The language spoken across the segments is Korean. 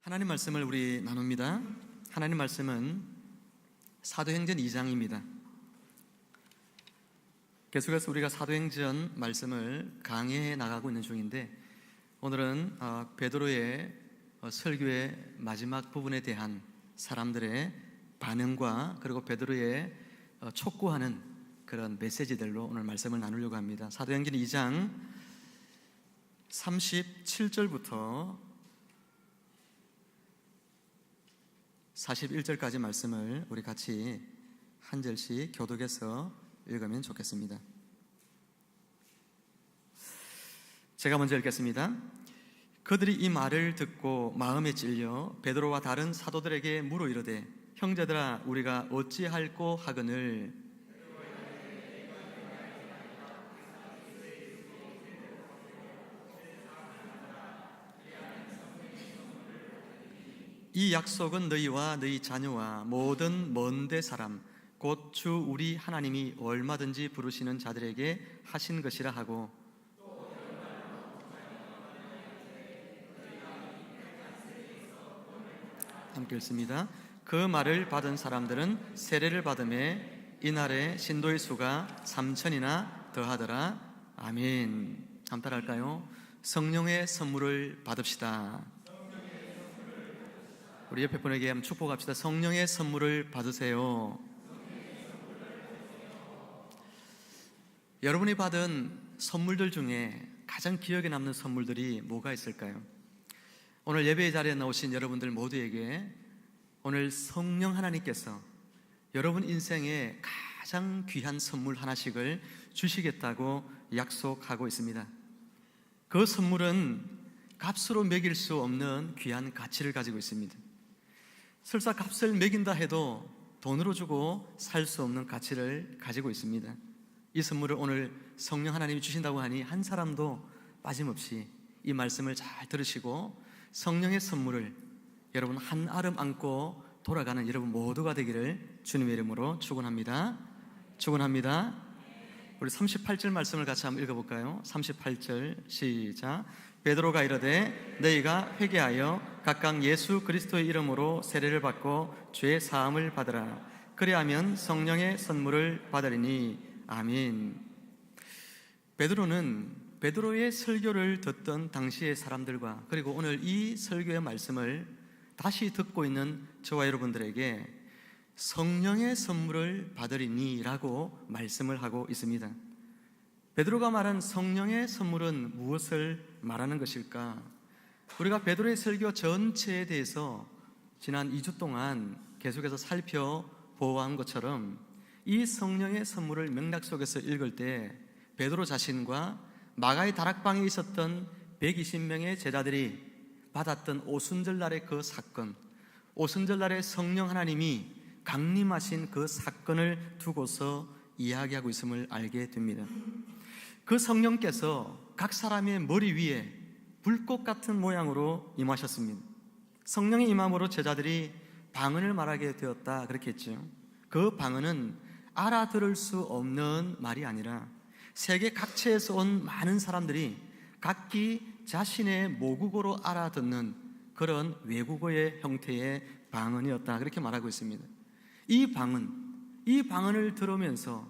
하나님 말씀을 우리 나눕니다. 하나님 말씀은 사도행전 2장입니다. 계속해서 우리가 사도행전 말씀을 강해해 나가고 있는 중인데, 오늘은 베드로의 설교의 마지막 부분에 대한 사람들의 반응과 그리고 베드로의 촉구하는 그런 메시지들로 오늘 말씀을 나누려고 합니다. 사도행전 2장 37절부터 41절까지 말씀을 우리 같이 한 절씩 교독해서 읽으면 좋겠습니다. 제가 먼저 읽겠습니다. 그들이 이 말을 듣고 마음에 찔려 베드로와 다른 사도들에게 물어 이르되, 형제들아, 우리가 어찌할꼬 하거늘. 이 약속은 너희와 너희 자녀와 모든 먼데 사람 곧 주 우리 하나님이 얼마든지 부르시는 자들에게 하신 것이라 하고, 함께 읽습니다. 그 말을 받은 사람들은 세례를 받음에 이날에 신도의 수가 3,000이나 더하더라. 아멘. 한번 따라할까요? 성령의 선물을 받읍시다. 우리 옆에 분에게 한번 축복합시다. 성령의 선물을 받으세요. 여러분이 받은 선물들 중에 가장 기억에 남는 선물들이 뭐가 있을까요? 오늘 예배의 자리에 나오신 여러분들 모두에게 오늘 성령 하나님께서 여러분 인생에 가장 귀한 선물 하나씩을 주시겠다고 약속하고 있습니다. 그 선물은 값으로 매길 수 없는 귀한 가치를 가지고 있습니다. 설사 값을 매긴다 해도 돈으로 주고 살 수 없는 가치를 가지고 있습니다. 이 선물을 오늘 성령 하나님이 주신다고 하니 한 사람도 빠짐없이 이 말씀을 잘 들으시고 성령의 선물을 여러분 한 알음 안고 돌아가는 여러분 모두가 되기를 주님의 이름으로 축원합니다. 축원합니다. 우리 38절 말씀을 같이 한번 읽어볼까요? 38절 시작. 베드로가 이르되, 너희가 회개하여 각각 예수 그리스도의 이름으로 세례를 받고 죄 사함을 받으라. 그리하면 성령의 선물을 받으리니. 아멘. 베드로의 설교를 듣던 당시의 사람들과 그리고 오늘 이 설교의 말씀을 다시 듣고 있는 저와 여러분들에게 성령의 선물을 받으리니 라고 말씀을 하고 있습니다. 베드로가 말한 성령의 선물은 무엇을 말하는 것일까? 우리가 베드로의 설교 전체에 대해서 지난 2주 동안 계속해서 살펴보아온 것처럼 이 성령의 선물을 맥락 속에서 읽을 때 베드로 자신과 마가의 다락방에 있었던 120명의 제자들이 받았던 오순절날의 그 사건, 오순절날의 성령 하나님이 강림하신 그 사건을 두고서 이야기하고 있음을 알게 됩니다. 그 성령께서 각 사람의 머리 위에 불꽃 같은 모양으로 임하셨습니다. 성령의 임함으로 제자들이 방언을 말하게 되었다 그렇게 했죠. 그 방언은 알아들을 수 없는 말이 아니라 세계 각처에서 온 많은 사람들이 각기 자신의 모국어로 알아듣는 그런 외국어의 형태의 방언이었다 그렇게 말하고 있습니다. 이 방언을 들으면서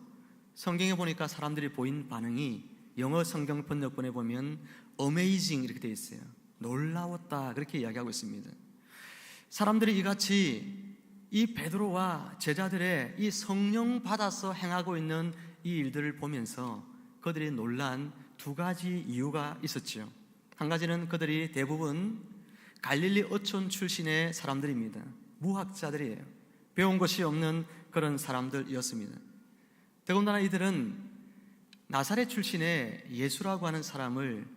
성경에 보니까 사람들이 보인 반응이 영어 성경 번역본에 보면 amazing 이렇게 되어 있어요. 놀라웠다 그렇게 이야기하고 있습니다. 사람들이 이같이 이 베드로와 제자들의 이 성령 받아서 행하고 있는 이 일들을 보면서 그들이 놀란 두 가지 이유가 있었죠. 한 가지는 그들이 대부분 갈릴리 어촌 출신의 사람들입니다. 무학자들이에요. 배운 것이 없는 그런 사람들이었습니다. 더군다나 이들은 나사렛 출신의 예수라고 하는 사람을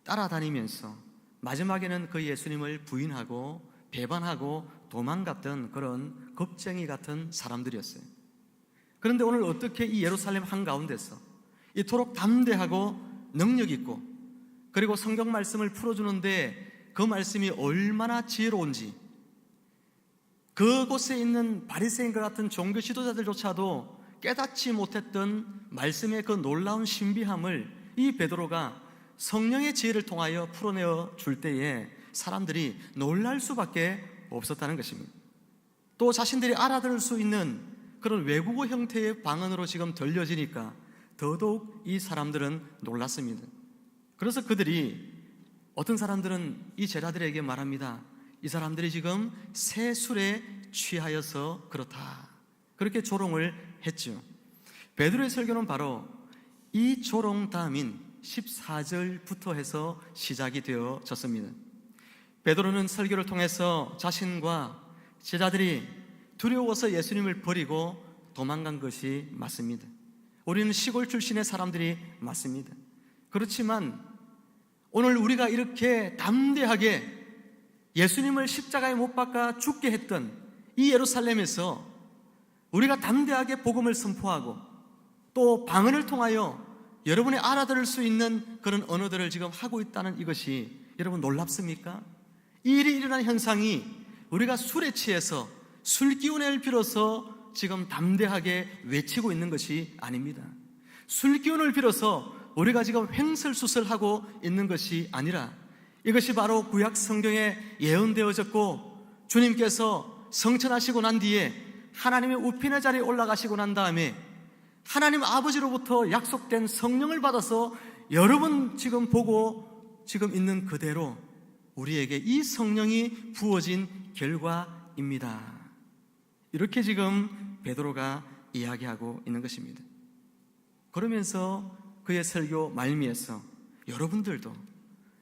따라다니면서 마지막에는 그 예수님을 부인하고 배반하고 도망갔던 그런 겁쟁이 같은 사람들이었어요. 그런데 오늘 어떻게 이 예루살렘 한가운데서 이토록 담대하고 능력 있고 그리고 성경 말씀을 풀어주는데 그 말씀이 얼마나 지혜로운지, 그곳에 있는 바리새인과 같은 종교 지도자들조차도 깨닫지 못했던 말씀의 그 놀라운 신비함을 이 베드로가 성령의 지혜를 통하여 풀어내어 줄 때에 사람들이 놀랄 수밖에 없었다는 것입니다. 또 자신들이 알아들을 수 있는 그런 외국어 형태의 방언으로 지금 들려지니까 더더욱 이 사람들은 놀랐습니다. 그래서 그들이, 어떤 사람들은 이 제자들에게 말합니다. 이 사람들이 지금 새 술에 취하여서 그렇다, 그렇게 조롱을 했죠. 베드로의 설교는 바로 이 조롱 다음인 14절부터 해서 시작이 되어졌습니다. 베드로는 설교를 통해서 자신과 제자들이 두려워서 예수님을 버리고 도망간 것이 맞습니다. 우리는 시골 출신의 사람들이 맞습니다. 그렇지만 오늘 우리가 이렇게 담대하게 예수님을 십자가에 못 박아 죽게 했던 이 예루살렘에서 우리가 담대하게 복음을 선포하고 또 방언을 통하여 여러분이 알아들을 수 있는 그런 언어들을 지금 하고 있다는 이것이 여러분 놀랍습니까? 이 일이 일어난 현상이 우리가 술에 취해서 술 기운을 빌어서 지금 담대하게 외치고 있는 것이 아닙니다. 술 기운을 빌어서 우리가 지금 횡설수설하고 있는 것이 아니라 이것이 바로 구약 성경에 예언되어졌고 주님께서 성천하시고 난 뒤에 하나님의 우편의 자리에 올라가시고 난 다음에 하나님 아버지로부터 약속된 성령을 받아서 여러분 지금 보고 지금 있는 그대로 우리에게 이 성령이 부어진 결과입니다. 이렇게 지금 베드로가 이야기하고 있는 것입니다. 그러면서 그의 설교 말미에서 여러분들도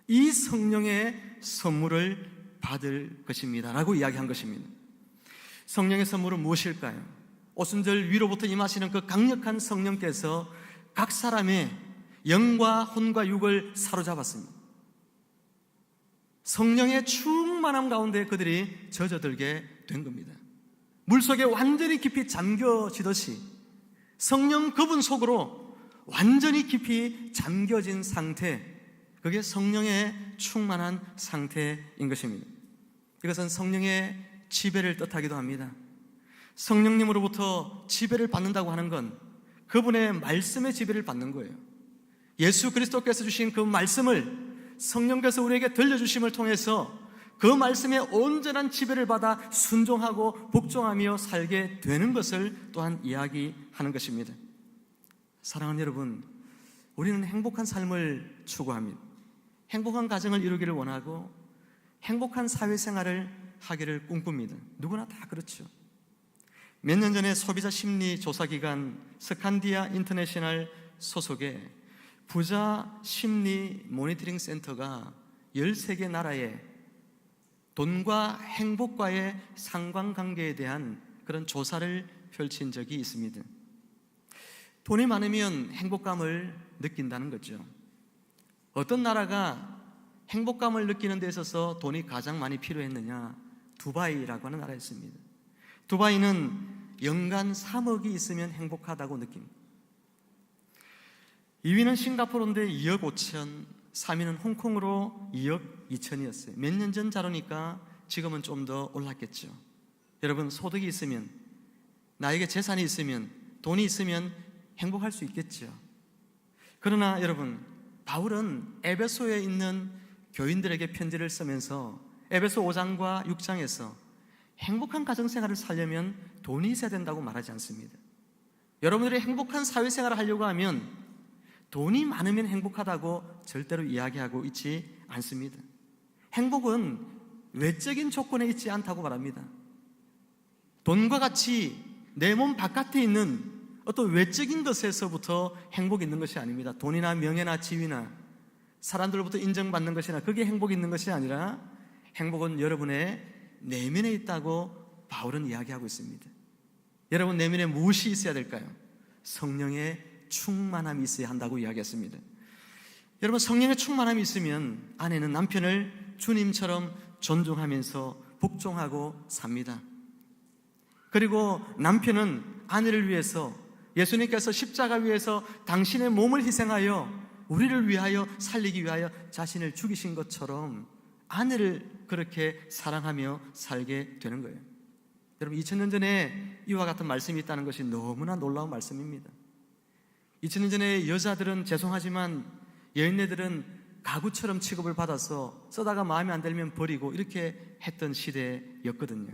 이 성령의 선물을 받을 것입니다 라고 이야기한 것입니다. 성령의 선물은 무엇일까요? 오순절 위로부터 임하시는 그 강력한 성령께서 각 사람의 영과 혼과 육을 사로잡았습니다. 성령의 충만함 가운데 그들이 젖어들게 된 겁니다. 물속에 완전히 깊이 잠겨지듯이 성령 그분 속으로 완전히 깊이 잠겨진 상태, 그게 성령의 충만한 상태인 것입니다. 이것은 성령의 지배를 뜻하기도 합니다. 성령님으로부터 지배를 받는다고 하는 건 그분의 말씀의 지배를 받는 거예요. 예수 그리스도께서 주신 그 말씀을 성령께서 우리에게 들려주심을 통해서 그 말씀에 온전한 지배를 받아 순종하고 복종하며 살게 되는 것을 또한 이야기하는 것입니다. 사랑하는 여러분, 우리는 행복한 삶을 추구합니다. 행복한 가정을 이루기를 원하고 행복한 사회생활을 하기를 꿈꿉니다. 누구나 다 그렇죠. 몇 년 전에 소비자 심리 조사기관 스칸디아 인터내셔널 소속의 부자 심리 모니터링 센터가 13개 나라에 돈과 행복과의 상관관계에 대한 그런 조사를 펼친 적이 있습니다. 돈이 많으면 행복감을 느낀다는 거죠. 어떤 나라가 행복감을 느끼는 데 있어서 돈이 가장 많이 필요했느냐? 두바이라고 하는 나라였습니다. 두바이는 연간 3억이 있으면 행복하다고 느낍니다. 2위는 싱가포르인데 2억 5천, 3위는 홍콩으로 2억 2천이었어요. 몇 년 전 자료니까 지금은 좀 더 올랐겠죠. 여러분, 소득이 있으면, 나에게 재산이 있으면, 돈이 있으면 행복할 수 있겠죠. 그러나 여러분, 바울은 에베소에 있는 교인들에게 편지를 쓰면서 에베소 5장과 6장에서 행복한 가정생활을 살려면 돈이 있어야 된다고 말하지 않습니다. 여러분들이 행복한 사회생활을 하려고 하면 돈이 많으면 행복하다고 절대로 이야기하고 있지 않습니다. 행복은 외적인 조건에 있지 않다고 말합니다. 돈과 같이 내 몸 바깥에 있는 어떤 외적인 것에서부터 행복이 있는 것이 아닙니다. 돈이나 명예나 지위나 사람들로부터 인정받는 것이나 그게 행복이 있는 것이 아니라 행복은 여러분의 내면에 있다고 바울은 이야기하고 있습니다. 여러분 내면에 무엇이 있어야 될까요? 성령의 충만함이 있어야 한다고 이야기했습니다. 여러분, 성령의 충만함이 있으면 아내는 남편을 주님처럼 존중하면서 복종하고 삽니다. 그리고 남편은 아내를 위해서, 예수님께서 십자가 위에서 당신의 몸을 희생하여 우리를 위하여 살리기 위하여 자신을 죽이신 것처럼 아내를 그렇게 사랑하며 살게 되는 거예요. 여러분, 2000년 전에 이와 같은 말씀이 있다는 것이 너무나 놀라운 말씀입니다. 2000년 전에 여자들은 죄송하지만 여인네들은 가구처럼 취급을 받아서 쓰다가 마음에 안 들면 버리고 이렇게 했던 시대였거든요.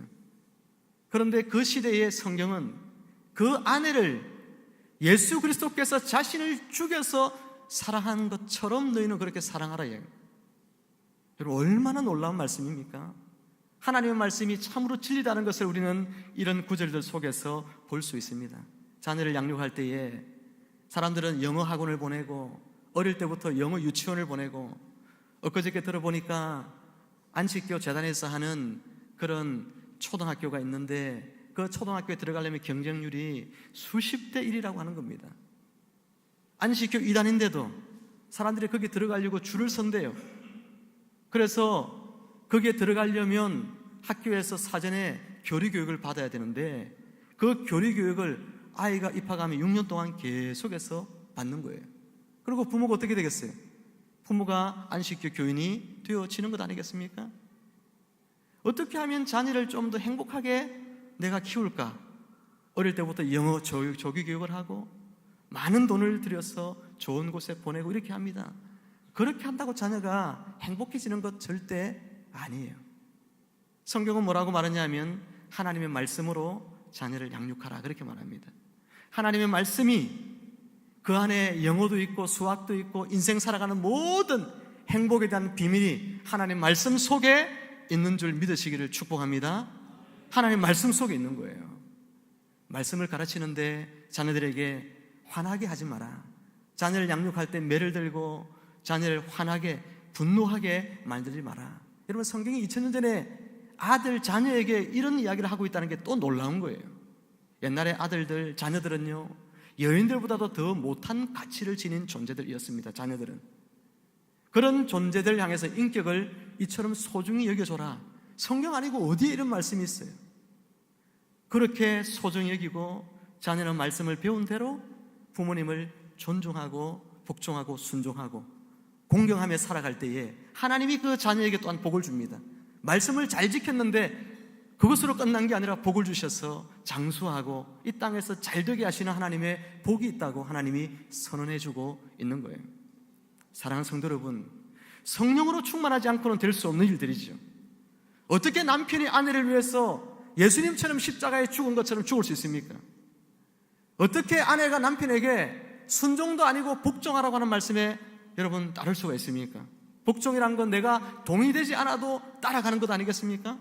그런데 그 시대의 성경은 그 아내를 예수 그리스도께서 자신을 죽여서 사랑한 것처럼 너희는 그렇게 사랑하라. 여러분, 얼마나 놀라운 말씀입니까? 하나님의 말씀이 참으로 진리다는 것을 우리는 이런 구절들 속에서 볼 수 있습니다. 자녀를 양육할 때에 사람들은 영어 학원을 보내고 어릴 때부터 영어 유치원을 보내고, 엊그저께 들어보니까 안식교 재단에서 하는 그런 초등학교가 있는데 그 초등학교에 들어가려면 경쟁률이 수십 대 1이라고 하는 겁니다. 안식교 2단인데도 사람들이 거기 들어가려고 줄을 선대요. 그래서 거기에 들어가려면 학교에서 사전에 교리교육을 받아야 되는데 그 교리교육을 아이가 입학하면 6년 동안 계속해서 받는 거예요. 그리고 부모가 어떻게 되겠어요? 부모가 안식교 교인이 되어지는 것 아니겠습니까? 어떻게 하면 자녀를 좀 더 행복하게 내가 키울까? 어릴 때부터 영어 조기 교육을 하고 많은 돈을 들여서 좋은 곳에 보내고 이렇게 합니다. 그렇게 한다고 자녀가 행복해지는 것 절대 아니에요. 성경은 뭐라고 말하냐면 하나님의 말씀으로 자녀를 양육하라 그렇게 말합니다. 하나님의 말씀이 그 안에 영어도 있고 수학도 있고 인생 살아가는 모든 행복에 대한 비밀이 하나님 말씀 속에 있는 줄 믿으시기를 축복합니다. 하나님 말씀 속에 있는 거예요. 말씀을 가르치는데 자녀들에게 화나게 하지 마라. 자녀를 양육할 때 매를 들고 자녀를 화나게 분노하게 만들지 마라. 여러분, 성경이 2000년 전에 아들 자녀에게 이런 이야기를 하고 있다는 게 또 놀라운 거예요. 옛날에 아들들 자녀들은요 여인들보다도 더 못한 가치를 지닌 존재들이었습니다. 자녀들은 그런 존재들 향해서 인격을 이처럼 소중히 여겨줘라. 성경 아니고 어디에 이런 말씀이 있어요? 그렇게 소중히 여기고 자녀는 말씀을 배운 대로 부모님을 존중하고 복종하고 순종하고 공경하며 살아갈 때에 하나님이 그 자녀에게 또한 복을 줍니다. 말씀을 잘 지켰는데 그것으로 끝난 게 아니라 복을 주셔서 장수하고 이 땅에서 잘 되게 하시는 하나님의 복이 있다고 하나님이 선언해주고 있는 거예요. 사랑하는 성도 여러분, 성령으로 충만하지 않고는 될 수 없는 일들이죠. 어떻게 남편이 아내를 위해서 예수님처럼 십자가에 죽은 것처럼 죽을 수 있습니까? 어떻게 아내가 남편에게 순종도 아니고 복종하라고 하는 말씀에 여러분 따를 수가 있습니까? 복종이란 건 내가 동의되지 않아도 따라가는 것 아니겠습니까?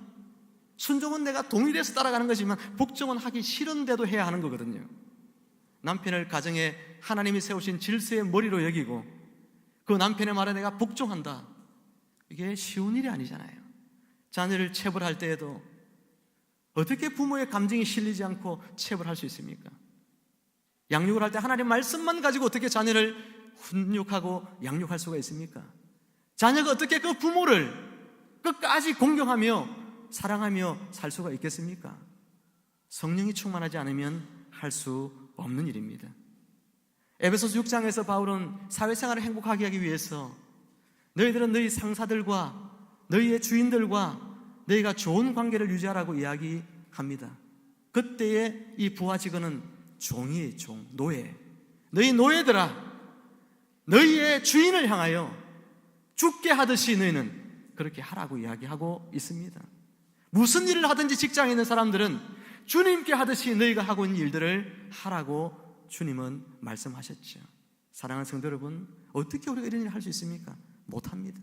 순종은 내가 동의돼서 따라가는 거지만 복종은 하기 싫은데도 해야 하는 거거든요. 남편을 가정에 하나님이 세우신 질서의 머리로 여기고 그 남편의 말에 내가 복종한다. 이게 쉬운 일이 아니잖아요. 자녀를 체벌할 때에도 어떻게 부모의 감정이 실리지 않고 체벌할 수 있습니까? 양육을 할 때 하나님 말씀만 가지고 어떻게 자녀를 훈육하고 양육할 수가 있습니까? 자녀가 어떻게 그 부모를 끝까지 공경하며 사랑하며 살 수가 있겠습니까? 성령이 충만하지 않으면 할 수 없는 일입니다. 에베소서 6장에서 바울은 사회생활을 행복하게 하기 위해서 너희들은 너희 상사들과 너희의 주인들과 너희가 좋은 관계를 유지하라고 이야기합니다. 그때의 이 부하 직원은 종이에요. 종, 노예. 너희 노예들아, 너희의 주인을 향하여 죽게 하듯이 너희는 그렇게 하라고 이야기하고 있습니다. 무슨 일을 하든지 직장에 있는 사람들은 주님께 하듯이 너희가 하고 있는 일들을 하라고 주님은 말씀하셨죠. 사랑하는 성도 여러분, 어떻게 우리가 이런 일을 할 수 있습니까? 못합니다.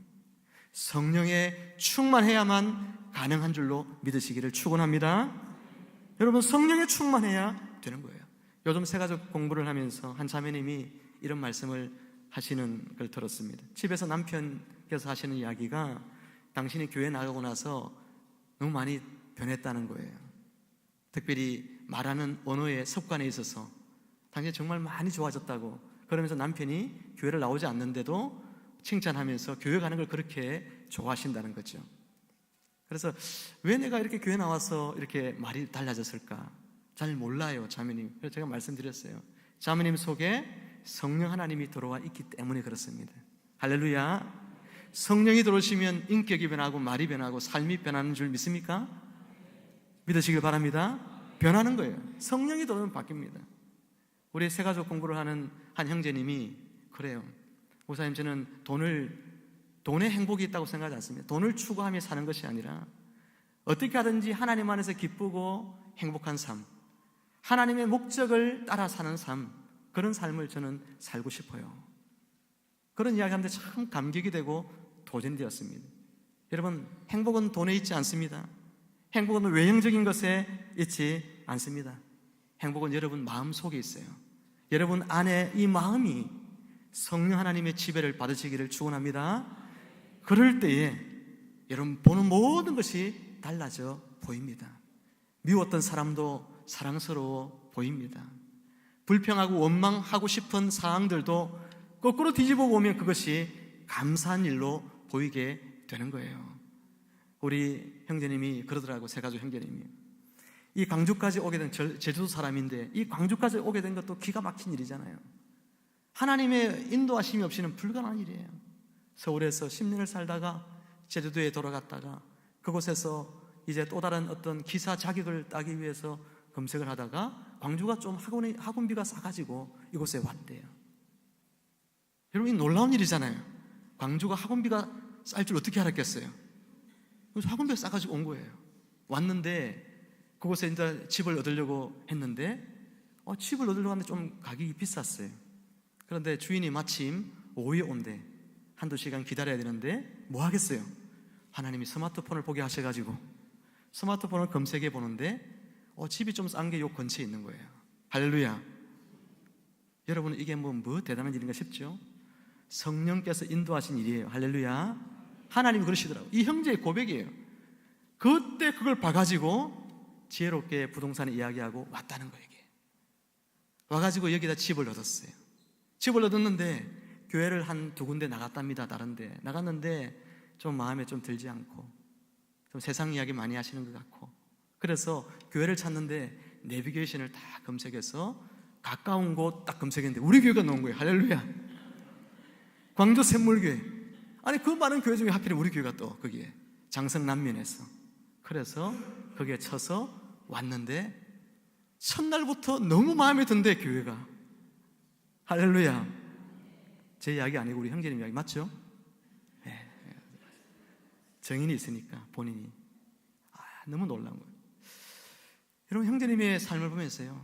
성령에 충만해야만 가능한 줄로 믿으시기를 축원합니다. 여러분, 성령에 충만해야 되는 거예요. 요즘 새가족 공부를 하면서 한 자매님이 이런 말씀을 하시는 걸 들었습니다. 집에서 남편께서 하시는 이야기가 당신이 교회 나가고 나서 너무 많이 변했다는 거예요. 특별히 말하는 언어의 습관에 있어서 당신이 정말 많이 좋아졌다고. 그러면서 남편이 교회를 나오지 않는데도 칭찬하면서 교회 가는 걸 그렇게 좋아하신다는 거죠. 그래서 왜 내가 이렇게 교회 나와서 이렇게 말이 달라졌을까? 잘 몰라요, 자매님. 그래서 제가 말씀드렸어요. 자매님 속에 성령 하나님이 들어와 있기 때문에 그렇습니다. 할렐루야. 성령이 들어오시면 인격이 변하고 말이 변하고 삶이 변하는 줄 믿습니까? 믿으시길 바랍니다. 변하는 거예요. 성령이 들어오면 바뀝니다. 우리 새가족 공부를 하는 한 형제님이 그래요. 목사님, 저는 돈을 돈에 행복이 있다고 생각하지 않습니다. 돈을 추구하며 사는 것이 아니라 어떻게 하든지 하나님 안에서 기쁘고 행복한 삶, 하나님의 목적을 따라 사는 삶, 그런 삶을 저는 살고 싶어요. 그런 이야기하는데 참 감격이 되고 도전이 되었습니다. 여러분, 행복은 돈에 있지 않습니다. 행복은 외형적인 것에 있지 않습니다. 행복은 여러분 마음속에 있어요. 여러분 안에 이 마음이 성령 하나님의 지배를 받으시기를 축원합니다. 그럴 때에 여러분 보는 모든 것이 달라져 보입니다. 미웠던 사람도 사랑스러워 보입니다. 불평하고 원망하고 싶은 사항들도 거꾸로 뒤집어 보면 그것이 감사한 일로 보이게 되는 거예요. 우리 형제님이 그러더라고. 세가족 형제님이 이 광주까지 오게 된 제주도 사람인데 이 광주까지 오게 된 것도 기가 막힌 일이잖아요. 하나님의 인도하심이 없이는 불가능한 일이에요. 서울에서 10년을 살다가 제주도에 돌아갔다가 그곳에서 이제 또 다른 어떤 기사 자격을 따기 위해서 검색을 하다가 광주가 좀 학원비가 싸가지고 이곳에 왔대요. 여러분, 이 놀라운 일이잖아요. 광주가 학원비가 쌀 줄 어떻게 알았겠어요? 그래서 학원비가 싸가지고 온 거예요. 왔는데 그곳에 이제 집을 얻으려고 했는데 집을 얻으려고 하는데 좀 가격이 비쌌어요. 그런데 주인이 마침 오후에 온대. 한두 시간 기다려야 되는데 뭐 하겠어요? 하나님이 스마트폰을 보게 하셔가지고 스마트폰을 검색해 보는데 집이 좀 싼 게 요 근처에 있는 거예요. 할렐루야. 여러분, 이게 뭐 대단한 일인가 싶죠? 성령께서 인도하신 일이에요. 할렐루야. 하나님이 그러시더라고요. 이 형제의 고백이에요. 그때 그걸 봐가지고 지혜롭게 부동산에 이야기하고 왔다는 거예요. 이게 와가지고 여기다 집을 얻었어요. 집을 얻었는데 교회를 한 두 군데 나갔답니다. 다른데 나갔는데 좀 마음에 좀 들지 않고 좀 세상 이야기 많이 하시는 것 같고, 그래서 교회를 찾는데 내비게이션을 다 검색해서 가까운 곳 딱 검색했는데 우리 교회가 나온 거예요. 할렐루야. 광주 샘물교회. 아니 그 많은 교회 중에 하필 우리 교회가 또 거기에 장성 남면에서, 그래서 거기에 쳐서 왔는데 첫날부터 너무 마음에 든대. 교회가. 할렐루야. 제 이야기 아니고 우리 형제님 이야기 맞죠? 네. 정인이 있으니까 본인이 너무 놀라운 거예요. 여러분, 형제님의 삶을 보면서요,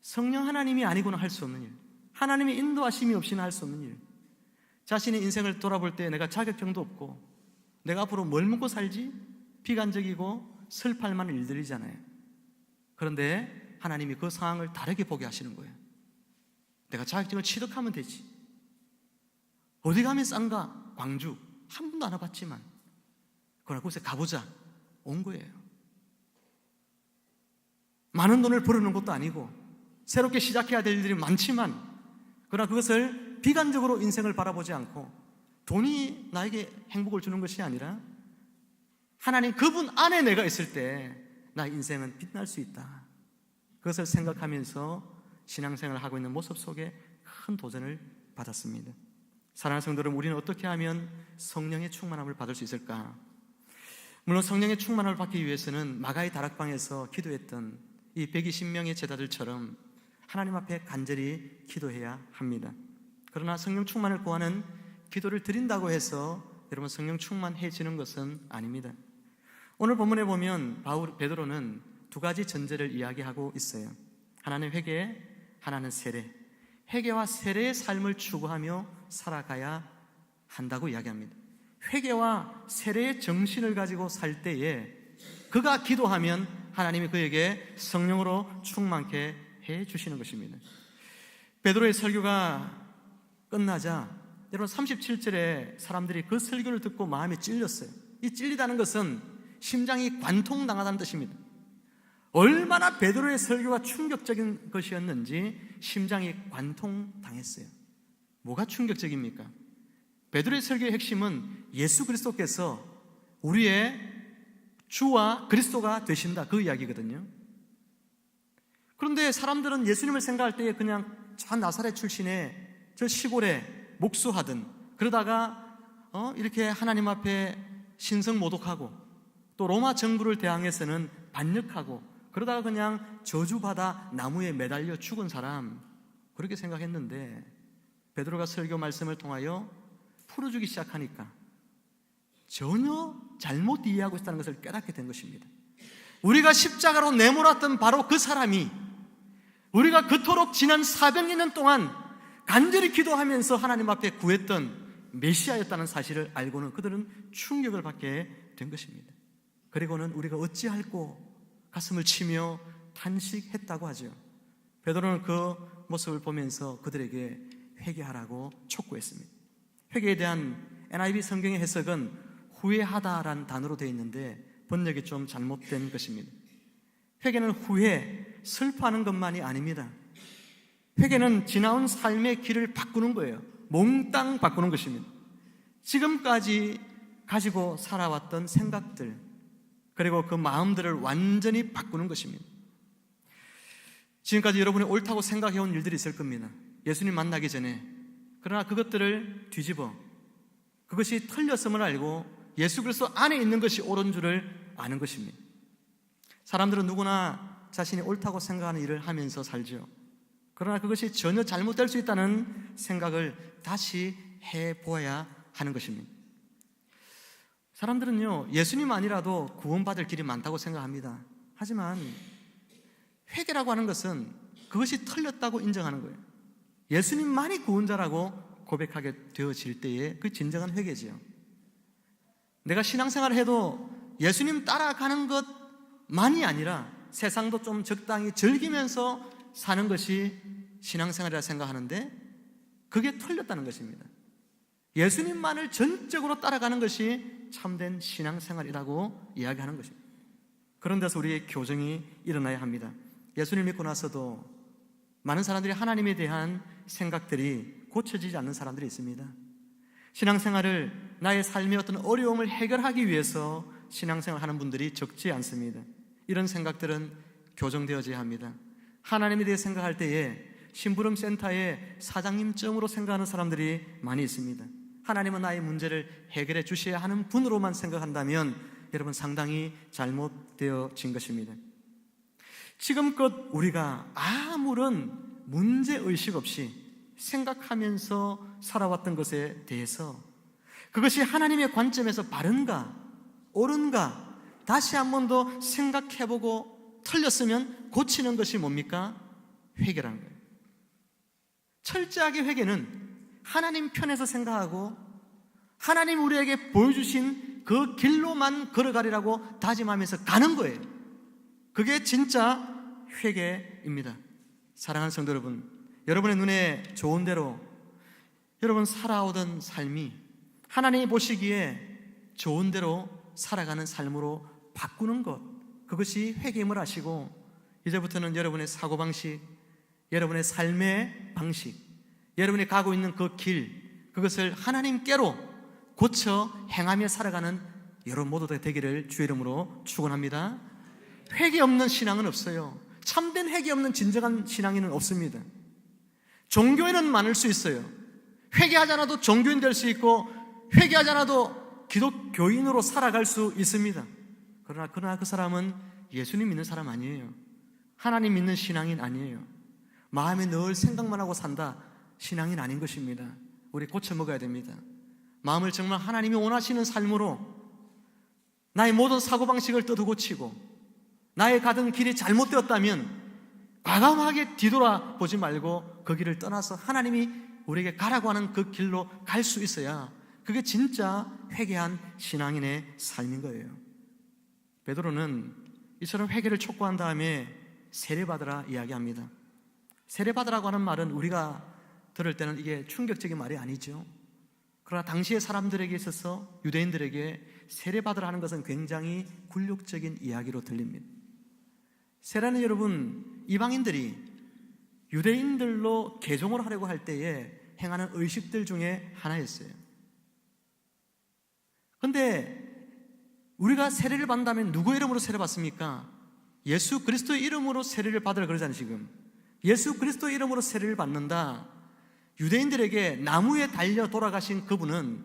성령 하나님이 아니고는 할 수 없는 일, 하나님의 인도하심이 없이는 할 수 없는 일, 자신의 인생을 돌아볼 때 내가 자격증도 없고 내가 앞으로 뭘 먹고 살지 비관적이고 슬퍼할 만한 일들이잖아요. 그런데 하나님이 그 상황을 다르게 보게 하시는 거예요. 내가 자격증을 취득하면 되지. 어디 가면 싼가? 광주. 한 번도 안 와봤지만 그러나 그곳에 가보자. 온 거예요. 많은 돈을 벌어놓은 것도 아니고 새롭게 시작해야 될 일들이 많지만, 그러나 그것을 비관적으로 인생을 바라보지 않고 돈이 나에게 행복을 주는 것이 아니라 하나님 그분 안에 내가 있을 때 나의 인생은 빛날 수 있다. 그것을 생각하면서 신앙생활을 하고 있는 모습 속에 큰 도전을 받았습니다. 사랑하는 성도 여러분, 우리는 어떻게 하면 성령의 충만함을 받을 수 있을까? 물론 성령의 충만함을 받기 위해서는 마가의 다락방에서 기도했던 이 120명의 제자들처럼 하나님 앞에 간절히 기도해야 합니다. 그러나 성령 충만을 구하는 기도를 드린다고 해서 여러분 성령 충만해지는 것은 아닙니다. 오늘 본문에 보면 베드로는 두 가지 전제를 이야기하고 있어요. 하나는 회개, 하나는 세례. 회개와 세례의 삶을 추구하며 살아가야 한다고 이야기합니다. 회개와 세례의 정신을 가지고 살 때에 그가 기도하면 하나님이 그에게 성령으로 충만케 해 주시는 것입니다. 베드로의 설교가 끝나자 여러분 37절에 사람들이 그 설교를 듣고 마음에 찔렸어요. 이 찔리다는 것은 심장이 관통당하다는 뜻입니다. 얼마나 베드로의 설교가 충격적인 것이었는지 심장이 관통당했어요. 뭐가 충격적입니까? 베드로의 설교의 핵심은 예수 그리스도께서 우리의 주와 그리스도가 되신다, 그 이야기거든요. 그런데 사람들은 예수님을 생각할 때 그냥 저 나사렛 출신의 저 시골에 목수하든 그러다가 이렇게 하나님 앞에 신성모독하고 또 로마 정부를 대항해서는 반역하고 그러다가 그냥 저주받아 나무에 매달려 죽은 사람, 그렇게 생각했는데 베드로가 설교 말씀을 통하여 풀어주기 시작하니까 전혀 잘못 이해하고 있다는 것을 깨닫게 된 것입니다. 우리가 십자가로 내몰았던 바로 그 사람이 우리가 그토록 지난 400년 동안 간절히 기도하면서 하나님 앞에 구했던 메시아였다는 사실을 알고는 그들은 충격을 받게 된 것입니다. 그리고는 우리가 어찌할꼬 가슴을 치며 탄식했다고 하죠. 베드로는 그 모습을 보면서 그들에게 회개하라고 촉구했습니다. 회개에 대한 NIV 성경의 해석은 후회하다라는 단어로 되어 있는데 번역이 좀 잘못된 것입니다. 회개는 후회, 슬퍼하는 것만이 아닙니다. 회개는 지나온 삶의 길을 바꾸는 거예요. 몽땅 바꾸는 것입니다. 지금까지 가지고 살아왔던 생각들, 그리고 그 마음들을 완전히 바꾸는 것입니다. 지금까지 여러분이 옳다고 생각해온 일들이 있을 겁니다. 예수님 만나기 전에. 그러나 그것들을 뒤집어 그것이 틀렸음을 알고 예수 그리스도 안에 있는 것이 옳은 줄을 아는 것입니다. 사람들은 누구나 자신이 옳다고 생각하는 일을 하면서 살죠. 그러나 그것이 전혀 잘못될 수 있다는 생각을 다시 해보아야 하는 것입니다. 사람들은요, 예수님 아니라도 구원받을 길이 많다고 생각합니다. 하지만 회개라고 하는 것은 그것이 틀렸다고 인정하는 거예요. 예수님만이 구원자라고 고백하게 되어질 때에 그 진정한 회개지요. 내가 신앙생활을 해도 예수님 따라가는 것만이 아니라 세상도 좀 적당히 즐기면서 사는 것이 신앙생활이라 생각하는데 그게 틀렸다는 것입니다. 예수님만을 전적으로 따라가는 것이 참된 신앙생활이라고 이야기하는 것입니다. 그런 데서 우리의 교정이 일어나야 합니다. 예수님 믿고 나서도 많은 사람들이 하나님에 대한 생각들이 고쳐지지 않는 사람들이 있습니다. 신앙생활을 나의 삶의 어떤 어려움을 해결하기 위해서 신앙생활을 하는 분들이 적지 않습니다. 이런 생각들은 교정되어져야 합니다. 하나님에 대해 생각할 때에 심부름센터의 사장님쯤으로 생각하는 사람들이 많이 있습니다. 하나님은 나의 문제를 해결해 주셔야 하는 분으로만 생각한다면 여러분 상당히 잘못되어진 것입니다. 지금껏 우리가 아무런 문제의식 없이 생각하면서 살아왔던 것에 대해서 그것이 하나님의 관점에서 바른가 옳은가 다시 한 번 더 생각해보고 틀렸으면 고치는 것이 뭡니까? 회개라는 거예요. 철저하게 회개는 하나님 편에서 생각하고 하나님 우리에게 보여주신 그 길로만 걸어가리라고 다짐하면서 가는 거예요. 그게 진짜 회개입니다. 사랑하는 성도 여러분, 여러분의 눈에 좋은 대로 여러분 살아오던 삶이 하나님이 보시기에 좋은 대로 살아가는 삶으로 바꾸는 것, 그것이 회개임을 아시고 이제부터는 여러분의 사고방식, 여러분의 삶의 방식, 여러분이 가고 있는 그 길, 그것을 하나님께로 고쳐 행하며 살아가는 여러분 모두가 되기를 주의 이름으로 축원합니다. 회개 없는 신앙은 없어요. 참된 회개 없는 진정한 신앙인은 없습니다. 종교인은 많을 수 있어요. 회개하지 않아도 종교인 될 수 있고 회개하지 않아도 기독교인으로 살아갈 수 있습니다. 그러나 그 사람은 예수님 믿는 사람 아니에요. 하나님 믿는 신앙인 아니에요. 마음에 늘 생각만 하고 산다, 신앙인 아닌 것입니다. 우리 고쳐 먹어야 됩니다. 마음을 정말 하나님이 원하시는 삶으로 나의 모든 사고방식을 떠도고치고 나의 가던 길이 잘못되었다면 과감하게 뒤돌아보지 말고 그 길을 떠나서 하나님이 우리에게 가라고 하는 그 길로 갈 수 있어야 그게 진짜 회개한 신앙인의 삶인 거예요. 베드로는 이처럼 회개를 촉구한 다음에 세례받으라 이야기합니다. 세례받으라고 하는 말은 우리가 들을 때는 이게 충격적인 말이 아니죠. 그러나 당시의 사람들에게 있어서 유대인들에게 세례받으라 하는 것은 굉장히 굴욕적인 이야기로 들립니다. 세례는 여러분 이방인들이 유대인들로 개종을 하려고 할 때에 행하는 의식들 중에 하나였어요. 그런데 우리가 세례를 받는다면 누구 이름으로 세례받습니까? 예수 그리스도의 이름으로 세례를 받으라 그러잖아요. 지금 예수 그리스도의 이름으로 세례를 받는다. 유대인들에게 나무에 달려 돌아가신 그분은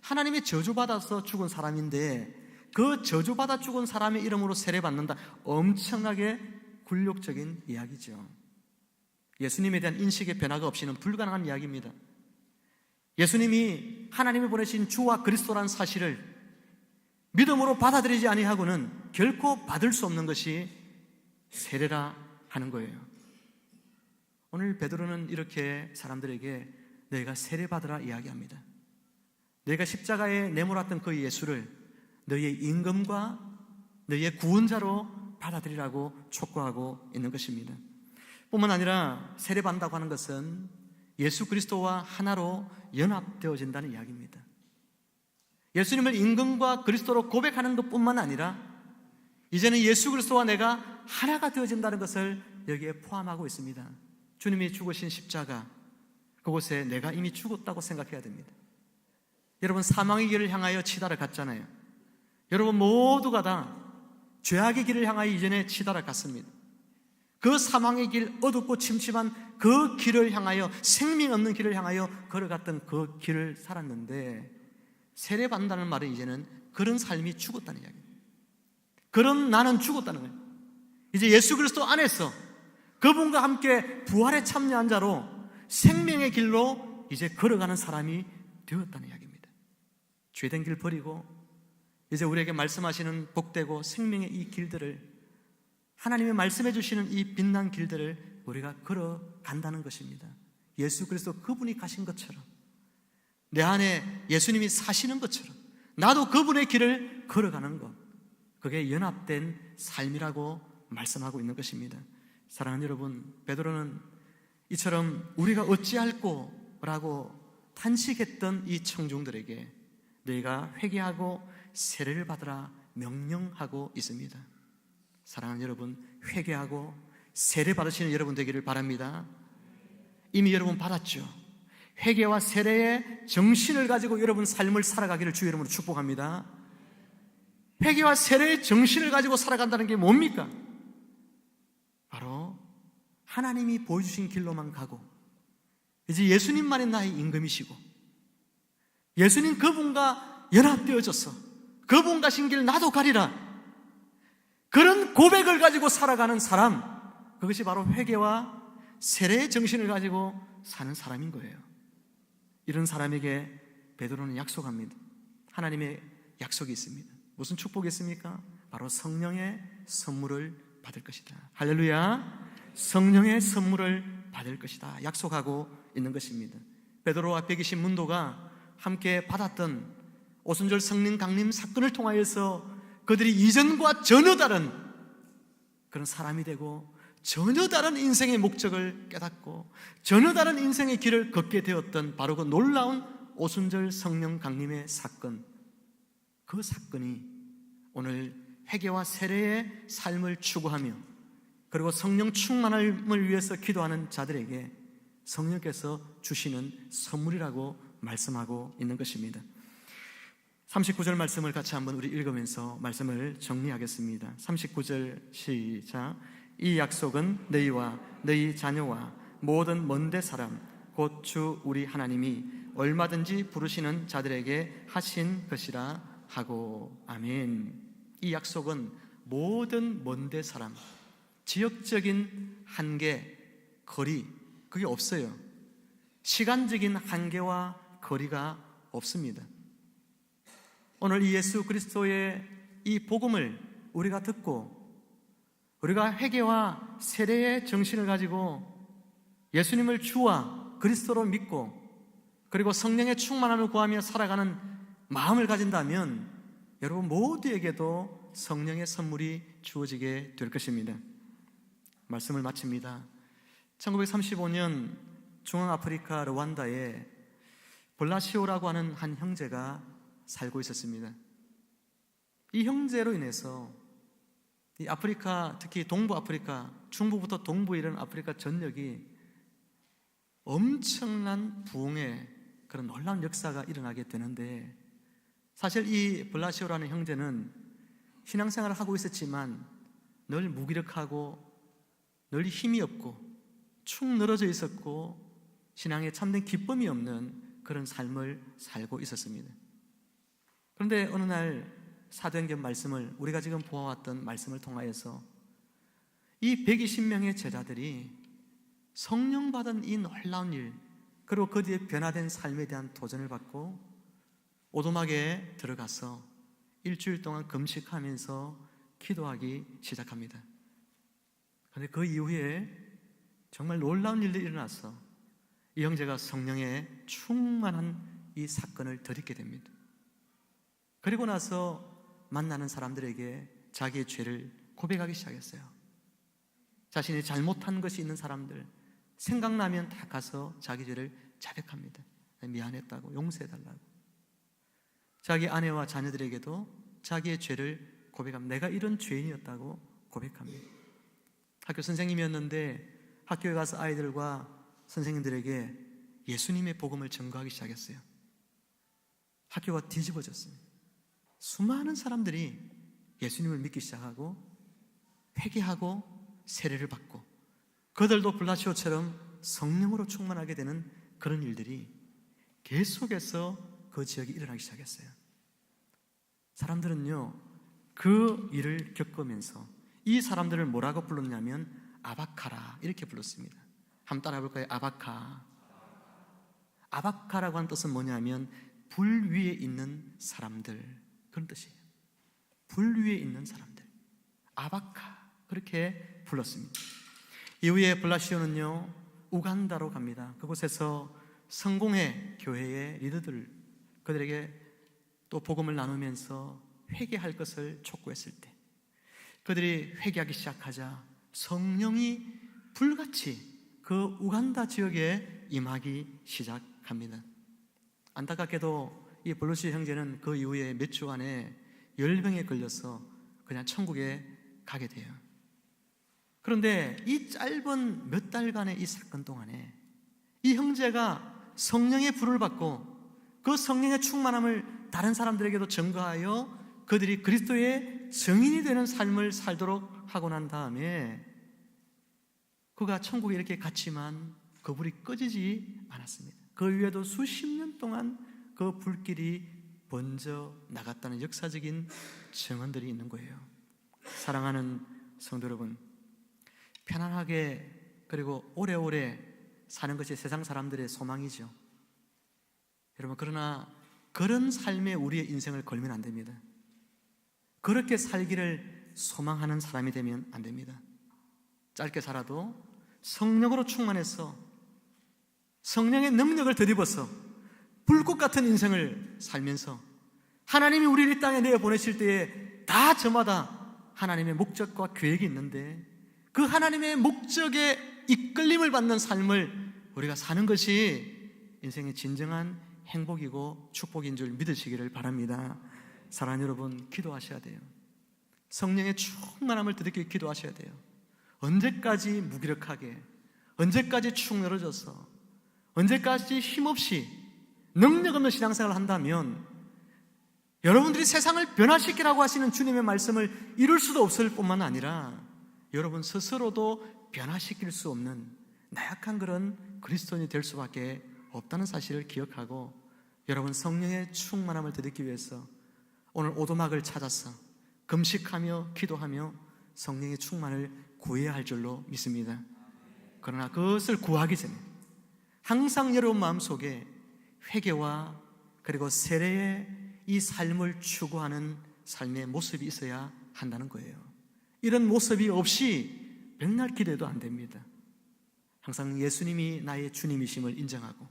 하나님의 저주받아서 죽은 사람인데 그 저주받아 죽은 사람의 이름으로 세례받는다. 엄청나게 굴욕적인 이야기죠. 예수님에 대한 인식의 변화가 없이는 불가능한 이야기입니다. 예수님이 하나님이 보내신 주와 그리스도라는 사실을 믿음으로 받아들이지 아니하고는 결코 받을 수 없는 것이 세례라 하는 거예요. 오늘 베드로는 이렇게 사람들에게 너희가 세례 받으라 이야기합니다. 너희가 십자가에 내몰았던 그 예수를 너희의 임금과 너희의 구원자로 받아들이라고 촉구하고 있는 것입니다. 뿐만 아니라 세례 받는다고 하는 것은 예수 그리스도와 하나로 연합되어진다는 이야기입니다. 예수님을 임금과 그리스도로 고백하는 것뿐만 아니라 이제는 예수 그리스도와 내가 하나가 되어진다는 것을 여기에 포함하고 있습니다. 주님이 죽으신 십자가, 그곳에 내가 이미 죽었다고 생각해야 됩니다. 여러분, 사망의 길을 향하여 치달아 갔잖아요. 여러분 모두가 다 죄악의 길을 향하여 이전에 치달아 갔습니다. 그 사망의 길, 어둡고 침침한 그 길을 향하여, 생명 없는 길을 향하여 걸어갔던 그 길을 살았는데, 세례받는다는 말은 이제는 그런 삶이 죽었다는 이야기입니다. 그런 나는 죽었다는 거예요. 이제 예수 그리스도 안에서 그분과 함께 부활에 참여한 자로 생명의 길로 이제 걸어가는 사람이 되었다는 이야기입니다. 죄된 길 버리고 이제 우리에게 말씀하시는 복되고 생명의 이 길들을, 하나님이 말씀해 주시는 이 빛난 길들을 우리가 걸어간다는 것입니다. 예수 그리스도 그분이 가신 것처럼, 내 안에 예수님이 사시는 것처럼 나도 그분의 길을 걸어가는 것, 그게 연합된 삶이라고 말씀하고 있는 것입니다. 사랑하는 여러분, 베드로는 이처럼 우리가 어찌할꼬 라고 탄식했던 이 청중들에게 너희가 회개하고 세례를 받으라 명령하고 있습니다. 사랑하는 여러분, 회개하고 세례 받으시는 여러분 되기를 바랍니다. 이미 여러분 받았죠. 회개와 세례의 정신을 가지고 여러분 삶을 살아가기를 주의 이름으로 축복합니다. 회개와 세례의 정신을 가지고 살아간다는 게 뭡니까? 바로 하나님이 보여주신 길로만 가고, 이제 예수님만이 나의 임금이시고 예수님 그분과 연합되어져서 그분 가신 길 나도 가리라, 그런 고백을 가지고 살아가는 사람, 그것이 바로 회개와 세례의 정신을 가지고 사는 사람인 거예요. 이런 사람에게 베드로는 약속합니다. 하나님의 약속이 있습니다. 무슨 축복이 있습니까? 바로 성령의 선물을 받을 것이다. 할렐루야. 성령의 선물을 받을 것이다 약속하고 있는 것입니다. 베드로와 120 문도가 함께 받았던 오순절 성령 강림 사건을 통하여서 그들이 이전과 전혀 다른 그런 사람이 되고, 전혀 다른 인생의 목적을 깨닫고 전혀 다른 인생의 길을 걷게 되었던 바로 그 놀라운 오순절 성령 강림의 사건, 그 사건이 오늘 회개와 세례의 삶을 추구하며 그리고 성령 충만함을 위해서 기도하는 자들에게 성령께서 주시는 선물이라고 말씀하고 있는 것입니다. 39절 말씀을 같이 한번 우리 읽으면서 말씀을 정리하겠습니다. 39절 시작. 이 약속은 너희와 너희 자녀와 모든 먼데 사람 곧 주 우리 하나님이 얼마든지 부르시는 자들에게 하신 것이라 하고. 아멘. 이 약속은 모든 먼데 사람, 지역적인 한계, 거리, 그게 없어요. 시간적인 한계와 거리가 없습니다. 오늘 이 예수 그리스도의 이 복음을 우리가 듣고 우리가 회개와 세례의 정신을 가지고 예수님을 주와 그리스도로 믿고 그리고 성령의 충만함을 구하며 살아가는 마음을 가진다면 여러분 모두에게도 성령의 선물이 주어지게 될 것입니다. 말씀을 마칩니다. 1935년 중앙아프리카 르완다에 볼라시오라고 하는 한 형제가 살고 있었습니다. 이 형제로 인해서 이 아프리카, 특히 동부 아프리카, 중부부터 동부에 이르는 아프리카 전역이 엄청난 부흥의 그런 놀라운 역사가 일어나게 되는데, 사실 이 블라시오라는 형제는 신앙생활을 하고 있었지만 늘 무기력하고 늘 힘이 없고 축 늘어져 있었고 신앙에 참된 기쁨이 없는 그런 삶을 살고 있었습니다. 그런데 어느 날 사도행전 말씀을, 우리가 지금 보아왔던 말씀을 통하여서 이 120명의 제자들이 성령 받은 이 놀라운 일, 그리고 그 뒤에 변화된 삶에 대한 도전을 받고 오두막에 들어가서 일주일 동안 금식하면서 기도하기 시작합니다. 그런데 그 이후에 정말 놀라운 일들이 일어났어. 이 형제가 성령에 충만한 이 사건을 들이게 됩니다. 그리고 나서 만나는 사람들에게 자기의 죄를 고백하기 시작했어요. 자신이 잘못한 것이 있는 사람들, 생각나면 다 가서 자기 죄를 자백합니다. 미안했다고, 용서해달라고. 자기 아내와 자녀들에게도 자기의 죄를 고백합니다. 내가 이런 죄인이었다고 고백합니다. 학교 선생님이었는데 학교에 가서 아이들과 선생님들에게 예수님의 복음을 전거하기 시작했어요. 학교가 뒤집어졌습니다. 수많은 사람들이 예수님을 믿기 시작하고 회개하고 세례를 받고 그들도 블라시오처럼 성령으로 충만하게 되는 그런 일들이 계속해서 그 지역에 일어나기 시작했어요. 사람들은요, 그 일을 겪으면서 이 사람들을 뭐라고 불렀냐면 아바카라 이렇게 불렀습니다. 한번 따라 해볼까요? 아바카. 아바카라고 하는 뜻은 뭐냐면 불 위에 있는 사람들, 그런 뜻이에요. 불 위에 있는 사람들, 아바카, 그렇게 불렀습니다. 이후에 블라시오는요 우간다로 갑니다. 그곳에서 성공회 교회의 리더들, 그들에게 또 복음을 나누면서 회개할 것을 촉구했을 때 그들이 회개하기 시작하자 성령이 불같이 그 우간다 지역에 임하기 시작합니다. 안타깝게도 이 블루시 형제는 그 이후에 몇 주 안에 열병에 걸려서 그냥 천국에 가게 돼요. 그런데 이 짧은 몇 달간의 이 사건 동안에 이 형제가 성령의 불을 받고 그 성령의 충만함을 다른 사람들에게도 전가하여 그들이 그리스도의 증인이 되는 삶을 살도록 하고 난 다음에 그가 천국에 이렇게 갔지만 그 불이 꺼지지 않았습니다. 그 위에도 수십 년 동안 그 불길이 번져 나갔다는 역사적인 증언들이 있는 거예요. 사랑하는 성도 여러분, 편안하게 그리고 오래오래 사는 것이 세상 사람들의 소망이죠. 여러분, 그러나 그런 삶에 우리의 인생을 걸면 안 됩니다. 그렇게 살기를 소망하는 사람이 되면 안 됩니다. 짧게 살아도 성령으로 충만해서 성령의 능력을 덧입어서 불꽃 같은 인생을 살면서 하나님이 우리를 이 땅에 내어보내실 때에 다 저마다 하나님의 목적과 계획이 있는데 그 하나님의 목적에 이끌림을 받는 삶을 우리가 사는 것이 인생의 진정한 행복이고 축복인 줄 믿으시기를 바랍니다. 사랑하는 여러분, 기도하셔야 돼요. 성령의 충만함을 되찾기 기도하셔야 돼요. 언제까지 무기력하게, 언제까지 축 늘어져서, 언제까지 힘없이 능력 없는 신앙생활을 한다면 여러분들이 세상을 변화시키라고 하시는 주님의 말씀을 이룰 수도 없을 뿐만 아니라 여러분 스스로도 변화시킬 수 없는 나약한 그런 그리스도인이 될 수밖에 없다는 사실을 기억하고 여러분 성령의 충만함을 되찾기 위해서 오늘 오두막을 찾아서 금식하며 기도하며 성령의 충만을 구해야 할 줄로 믿습니다. 그러나 그것을 구하기 전에 항상 여러분 마음속에 회개와 그리고 세례의 이 삶을 추구하는 삶의 모습이 있어야 한다는 거예요. 이런 모습이 없이 맨날 기도해도 안 됩니다. 항상 예수님이 나의 주님이심을 인정하고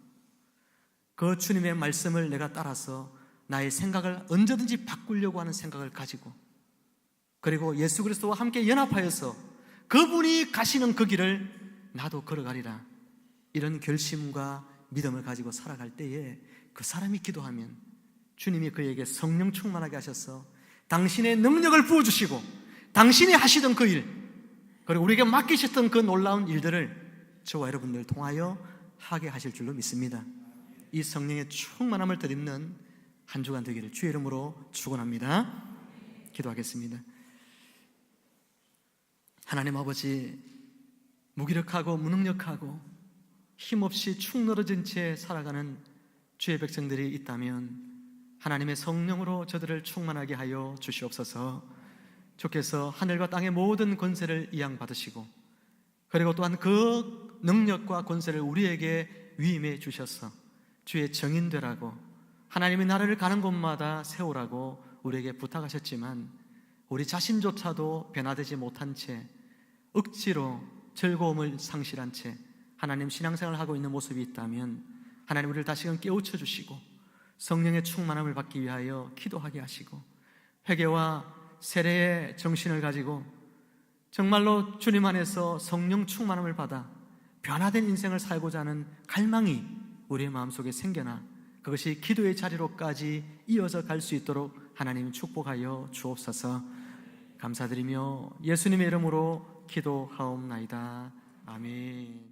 그 주님의 말씀을 내가 따라서 나의 생각을 언제든지 바꾸려고 하는 생각을 가지고 그리고 예수 그리스도와 함께 연합하여서 그분이 가시는 그 길을 나도 걸어가리라, 이런 결심과 믿음을 가지고 살아갈 때에 그 사람이 기도하면 주님이 그에게 성령 충만하게 하셔서 당신의 능력을 부어주시고 당신이 하시던 그 일, 그리고 우리에게 맡기셨던 그 놀라운 일들을 저와 여러분들 통하여 하게 하실 줄로 믿습니다. 이 성령의 충만함을 덧입는 한 주간 되기를 주의 이름으로 축원합니다. 기도하겠습니다. 하나님 아버지, 무기력하고 무능력하고 힘없이 축 늘어진 채 살아가는 주의 백성들이 있다면 하나님의 성령으로 저들을 충만하게 하여 주시옵소서. 주께서 하늘과 땅의 모든 권세를 이양받으시고 그리고 또한 그 능력과 권세를 우리에게 위임해 주셔서 주의 정인 되라고, 하나님의 나라를 가는 곳마다 세우라고 우리에게 부탁하셨지만 우리 자신조차도 변화되지 못한 채 억지로 즐거움을 상실한 채 하나님 신앙생활을 하고 있는 모습이 있다면 하나님 우리를 다시금 깨우쳐 주시고 성령의 충만함을 받기 위하여 기도하게 하시고 회개와 세례의 정신을 가지고 정말로 주님 안에서 성령 충만함을 받아 변화된 인생을 살고자 하는 갈망이 우리의 마음속에 생겨나 그것이 기도의 자리로까지 이어져 갈 수 있도록 하나님 축복하여 주옵소서. 감사드리며 예수님의 이름으로 기도하옵나이다. 아멘.